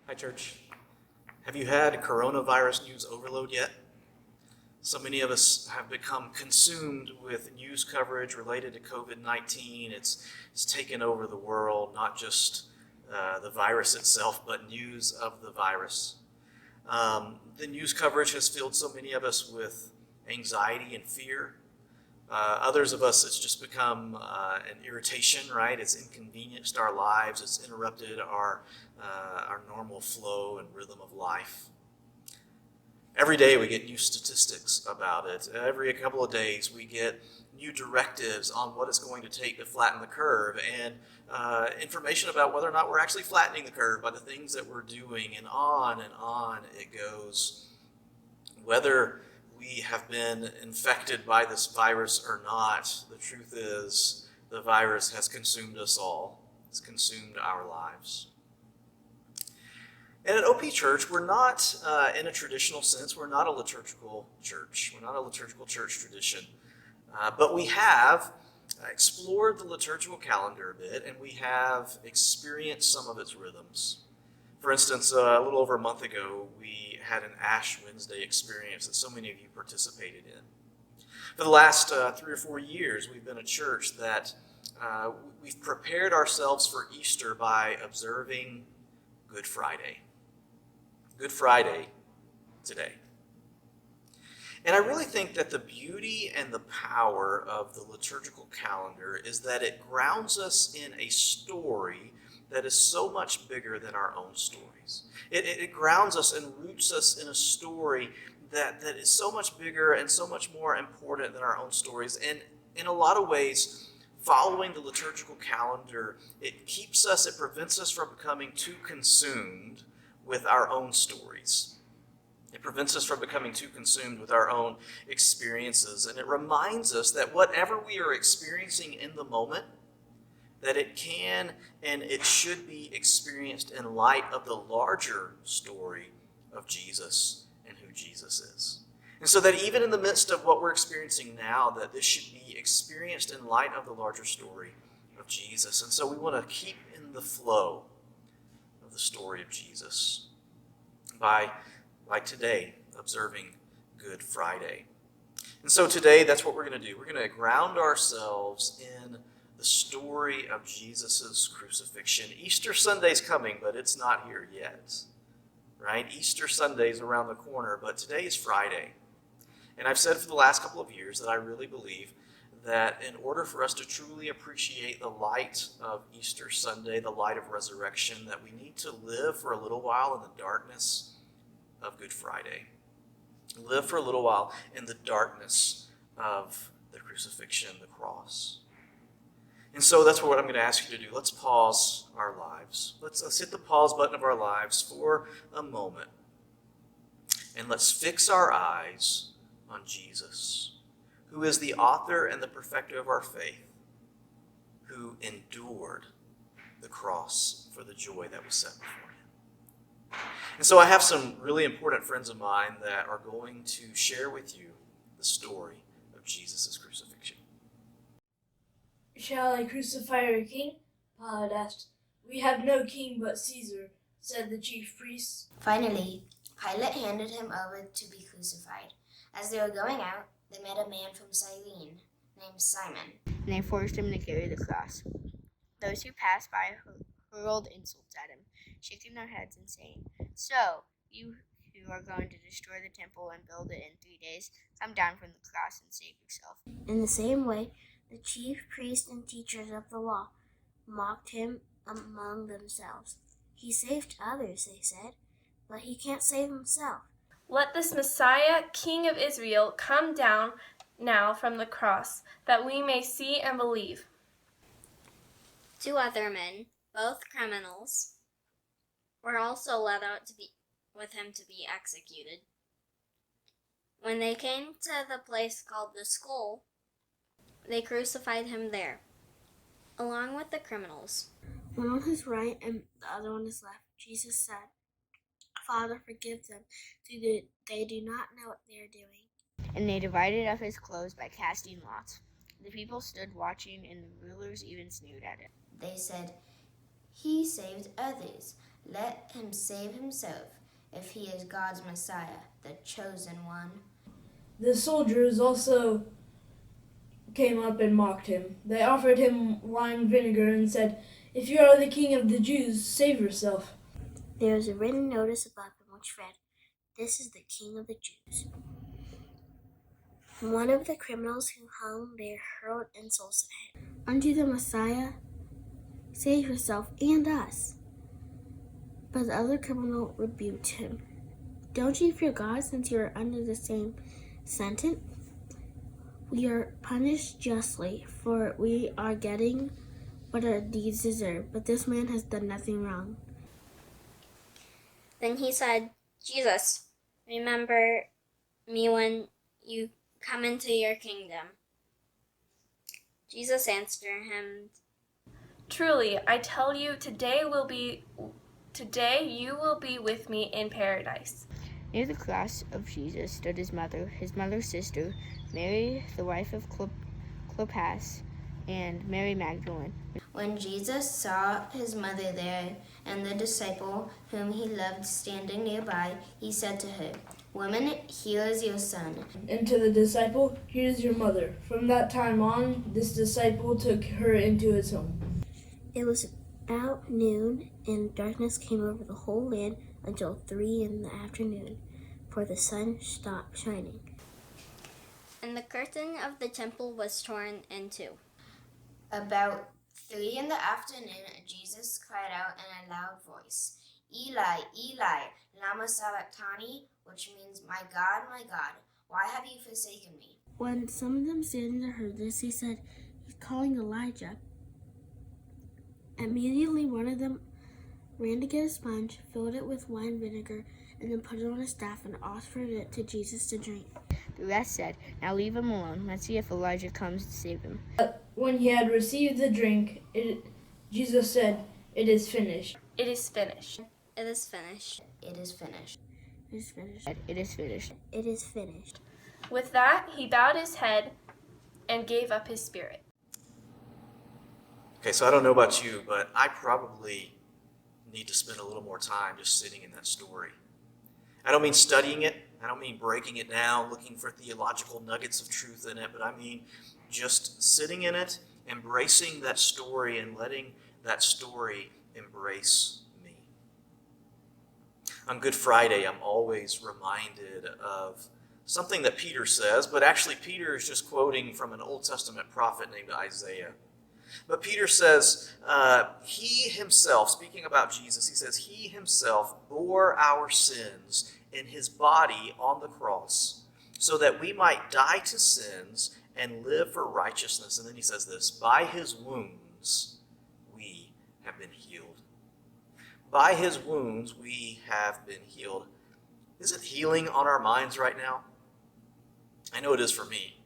Hi, church. Have you had coronavirus news overload yet? So many of us have become consumed with news coverage related to COVID-19. It's taken over the world, not just the virus itself, but news of the virus. The news coverage has filled so many of us with anxiety and fear. Others of us, it's just become an irritation, right? It's inconvenienced our lives. It's interrupted our normal flow and rhythm of life. Every day we get new statistics about it. Every couple of days we get new directives on what it's going to take to flatten the curve and information about whether or not we're actually flattening the curve by the things that we're doing, and on it goes. Whether we have been infected by this virus or not, the truth is the virus has consumed us all. It's consumed our lives. And at OP Church, we're not, in a traditional sense, we're not a liturgical church. We're not a liturgical church tradition. But we have explored the liturgical calendar a bit, and we have experienced some of its rhythms. For instance, a little over a month ago, we had an Ash Wednesday experience that so many of you participated in. For the last 3 or 4 years, we've been a church that we've prepared ourselves for Easter by observing Good Friday. Good Friday today. And I really think that the beauty and the power of the liturgical calendar is that it grounds us in a story that is so much bigger than our own stories. It grounds us and roots us in a story that is so much bigger and so much more important than our own stories. And in a lot of ways, following the liturgical calendar, it prevents us from becoming too consumed with our own stories. It prevents us from becoming too consumed with our own experiences. And it reminds us that whatever we are experiencing in the moment, that it can and it should be experienced in light of the larger story of Jesus and who Jesus is. And so that even in the midst of what we're experiencing now, that this should be experienced in light of the larger story of Jesus. And so we want to keep in the flow of the story of Jesus by, like today, observing Good Friday. And so today, that's what we're going to do. We're going to ground ourselves in the story of Jesus' crucifixion. Easter Sunday's coming, but it's not here yet, right? Easter Sunday's around the corner, but today is Friday. And I've said for the last couple of years that I really believe that in order for us to truly appreciate the light of Easter Sunday, the light of resurrection, that we need to live for a little while in the darkness of Good Friday. Live for a little while in the darkness of the crucifixion, the cross. And so that's what I'm going to ask you to do. Let's pause our lives. Let's hit the pause button of our lives for a moment. And let's fix our eyes on Jesus, who is the author and the perfecter of our faith, who endured the cross for the joy that was set before him. And so I have some really important friends of mine that are going to share with you the story of Jesus' crucifixion. "Shall I crucify our king?" Pilate asked. "We have no king but Caesar," said the chief priests. Finally, Pilate handed him over to be crucified. As they were going out, they met a man from Cyrene named Simon, and they forced him to carry the cross. Those who passed by hurled insults at him, shaking their heads and saying, "So, you who are going to destroy the temple and build it in 3 days, come down from the cross and save yourself." In the same way, the chief priests and teachers of the law mocked him among themselves. "He saved others," they said, "but he can't save himself. Let this Messiah, King of Israel, come down now from the cross, that we may see and believe." 2 other men, both criminals, were also led out with him to be executed. When they came to the place called the Skull, they crucified him there, along with the criminals, one on his right and the other on his left. Jesus said, "Father, forgive them. They do not know what they are doing." And they divided up his clothes by casting lots. The people stood watching, and the rulers even sneered at it. They said, "He saved others, Let him save himself, if he is God's Messiah, the chosen one. The soldiers also came up and mocked him. They offered him wine vinegar and said, "If you are the king of the Jews, save yourself." There was a written notice above him which read, "This is the King of the Jews." One of the criminals who hung there hurled insults at him. "Unto the Messiah, save yourself and us." But the other criminal rebuked him. "Don't you fear God, since you are under the same sentence? We are punished justly, for we are getting what our deeds deserve, but this man has done nothing wrong." Then he said, "Jesus, remember me when you come into your kingdom." Jesus answered him, Truly, I tell you, today you will be with me in paradise. Near the cross of Jesus stood his mother's sister, Mary, the wife of Clopas, and Mary Magdalene. When Jesus saw his mother there and the disciple whom he loved standing nearby, he said to her, "Woman, here is your son." And to the disciple, "Here is your mother." From that time on, this disciple took her into his home. It was about noon, and darkness came over the whole land until 3 in the afternoon, for the sun stopped shining. And the curtain of the temple was torn in two. About 3 in the afternoon, Jesus cried out in a loud voice, "Eli, Eli, lama sabachthani," which means, my God, why have you forsaken me?" When some of them standing there heard this, he said, "He's calling Elijah." Immediately one of them ran to get a sponge, filled it with wine vinegar, and then put it on a staff and offered it to Jesus to drink. The rest said, "Now leave him alone. Let's see if Elijah comes to save him." When he had received the drink, Jesus said, "It is finished." It is finished. It is finished. It is finished. It is finished. It is finished. It is finished. With that, he bowed his head and gave up his spirit. Okay, so I don't know about you, but I probably need to spend a little more time just sitting in that story. I don't mean studying it. I don't mean breaking it down, looking for theological nuggets of truth in it, but I mean just sitting in it, embracing that story, and letting that story embrace me. On Good Friday, I'm always reminded of something that Peter says, but actually Peter is just quoting from an Old Testament prophet named Isaiah. But Peter says, he himself, speaking about Jesus, he says, he himself bore our sins in his body on the cross, so that we might die to sins and live for righteousness. And then he says this, by his wounds we have been healed. By his wounds we have been healed. Isn't healing on our minds right now? I know it is for me.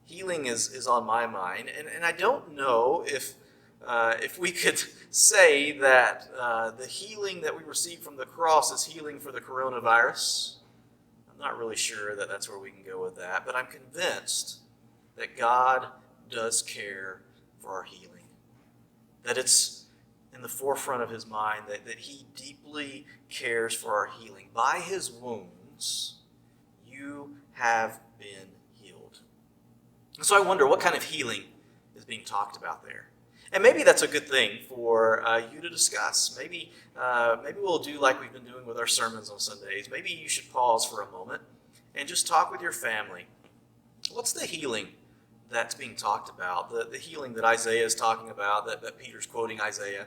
Healing is on my mind, and I don't know if we could say that the healing that we receive from the cross is healing for the coronavirus. I'm not really sure that that's where we can go with that, but I'm convinced that God does care for our healing, that it's in the forefront of his mind, that he deeply cares for our healing. By his wounds, you have been healed. So I wonder what kind of healing is being talked about there. And maybe that's a good thing for you to discuss. Maybe we'll do like we've been doing with our sermons on Sundays. Maybe you should pause for a moment and just talk with your family. What's the healing that's being talked about? The healing that Isaiah is talking about, that Peter's quoting Isaiah.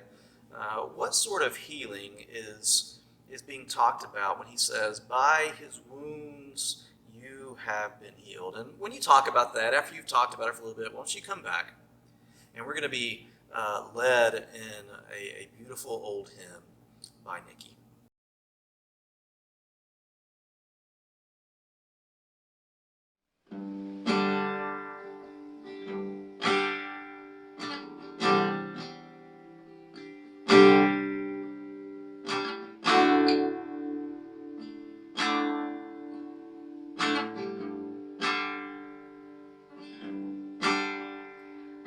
What sort of healing is being talked about when he says, by his wounds you have been healed? And when you talk about that, after you've talked about it for a little bit, why don't you come back? And we're going to be led in a beautiful old hymn by Nikki.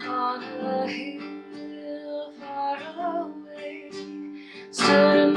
On a hill far away stood an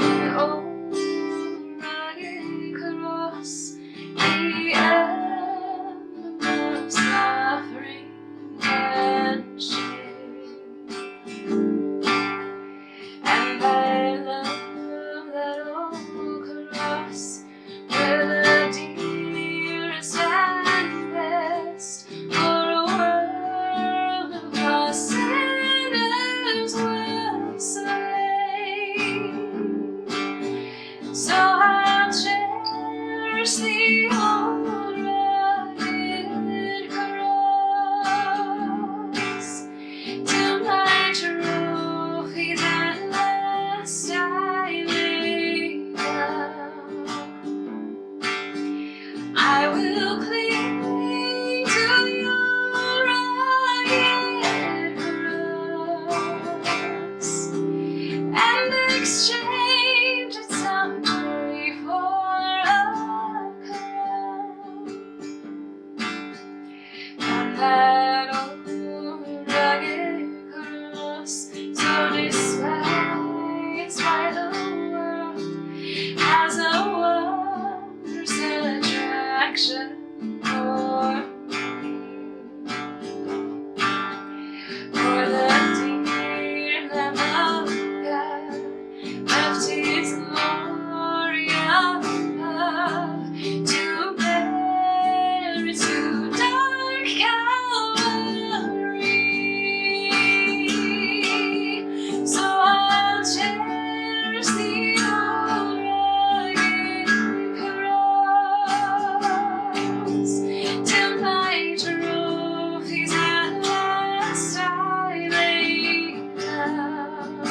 to dark Calvary. So I'll cherish the old rugged cross till my trophies at last I lay down.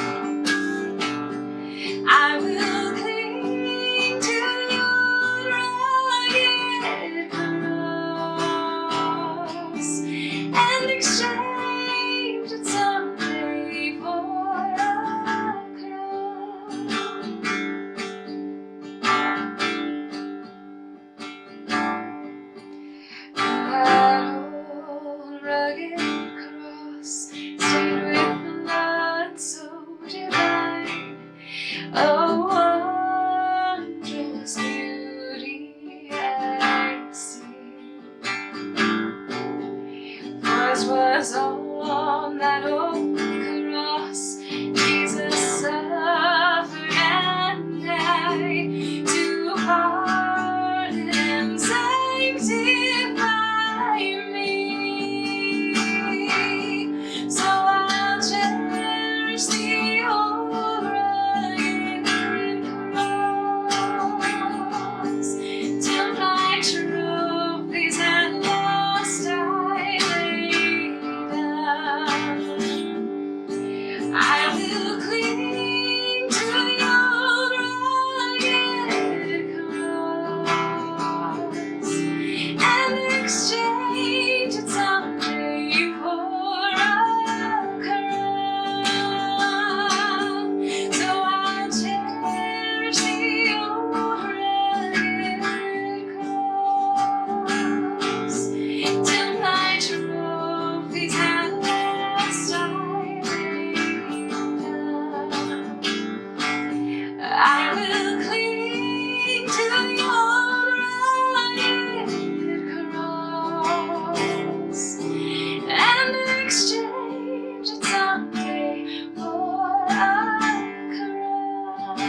I will cling to your rugged cross and exchange it someday for a crown. That old rugged cross stained with blood so divine, oh, wondrous beauty I see. For it was on that old cross Jesus suffered and died to pardon and sanctify me. So I'll cherish the old rugged cross till my trophies at last I lay down. I will cling to your rugged cross and exchange it someday for a crown. So I'll cherish the old rugged cross till my trophies at last I lay down. I will cling to your rugged cross and exchange it someday for a crown.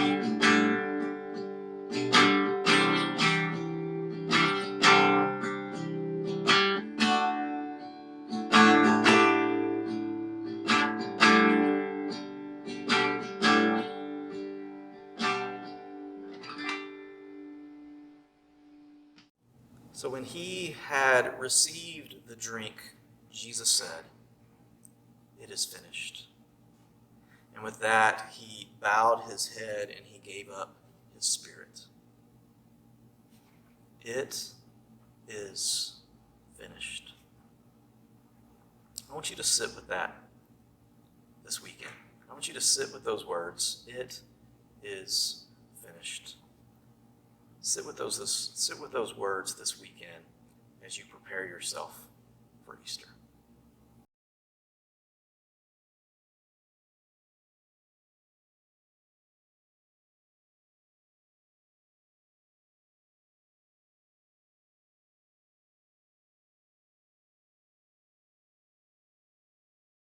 So when he had received the drink, Jesus said, "It is finished." And with that, he bowed his head and he gave up his spirit. It is finished. I want you to sit with that this weekend. I want you to sit with those words. It is finished. Sit with those words this weekend as you prepare yourself for Easter.